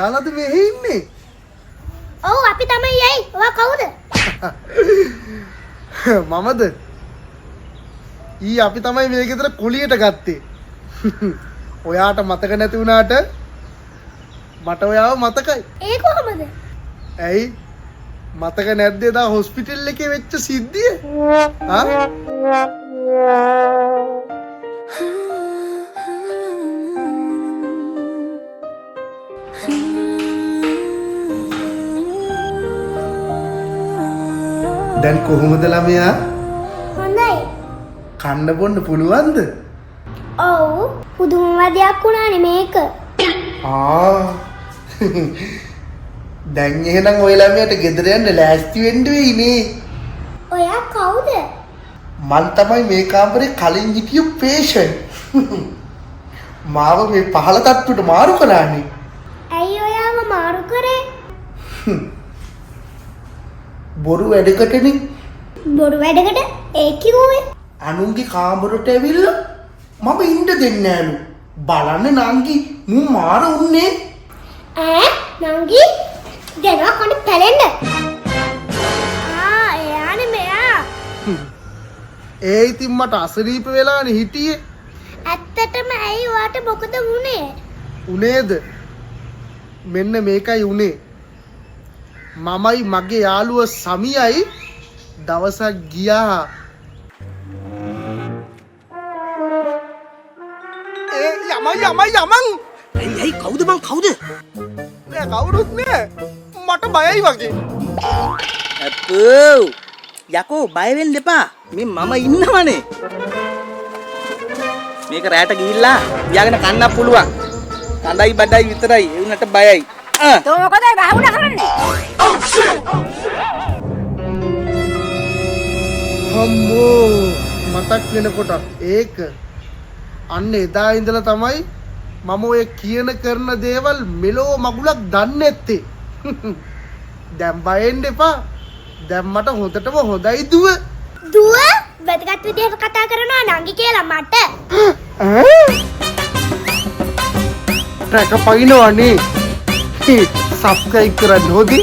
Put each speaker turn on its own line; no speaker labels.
ඔයාලද මෙහෙ ඉන්නේ?
ඔව් අපි තමයි යයි. ඔයා කවුද?
මමද? අපි තමයි මේ ගෙදර කුලියට ගත්තේ. ඔයාට මතක නැති වුණාට මට ඔයාව මතකයි.
ඒ කොහමද?
ඇයි? මතක නැද්ද එදා හොස්පිටල් එකේ වෙච්ච සිද්ධිය? දැන් කොහොමද ළමයා?
හොඳයි.
කන්න බොන්න පුළුවන්ද?
ඔව් පුදුම වදයක් වුණානේ මේක.
දැන් එහෙනම් ඔය ළමයාට ගෙදර යන්න ලෑස්ති වෙන්න වෙයිනේ.
ඔයා කවුද?
මං තමයි මේ කාමරේ කලින් හිටිය පේෂන්ට්. මාව මේ පහළ තට්ටුවට මාරු කළානේ.
ඇයි ඔයාව මාරු කරේ?
බොරු වැඩකටනේ.
බොරු වැඩකට ඒ කිව්වේ?
අනුන්ගේ කාමරට ඇවිල්ලා මම ඉන්න දෙන්නේ නෑලු. බලන්න නංගි මු මාර උන්නේ.
නංගි දෙනවා කොණ්ඩ පැලෙන්න. එයානේ මෙයා.
ඒ ඉතින් මට අසනීප වෙලානේ හිටියේ.
ඇත්තටම ඇයි ඔයාට මොකද වුනේ?
උනේද? මෙන්න මේකයි උනේ. මමයි මගේ යාළුව සමියයි දවසක් ගියා. යමන්
ඇයි කවුද බං කවුද?
නෑ කවුරුත් නෑ. මට බයයි වගේ.
අපෝ යකෝ බය වෙන්න එපා. මේ මම ඉන්නවනේ. මේක රැට ගිහිල්ලා තියාගෙන කන්නත් පුළුවන්. කඳයි බඩයි විතරයි. ඒ උනට බයයි.
තෝ මොකද ගහුණ කරන්නේ?
අම්මෝ මතක් වෙනකොට ඒක අන්න එදා ඉඳලා තමයි මම ඔය කියන කරන දේවල් මෙලෝ මගුලක් දන්නේ නැත්තේ. දැන් බයෙන්න එපා. දැන් මට හොඳටම හොඳයි දුව.
දුව වැදගත් විදිහට කතා කරනවා නංගි කියලා මට.
රැක පයින්නවනේ. සබ්ස්ක්‍රයිබ් කරන්න හොදි.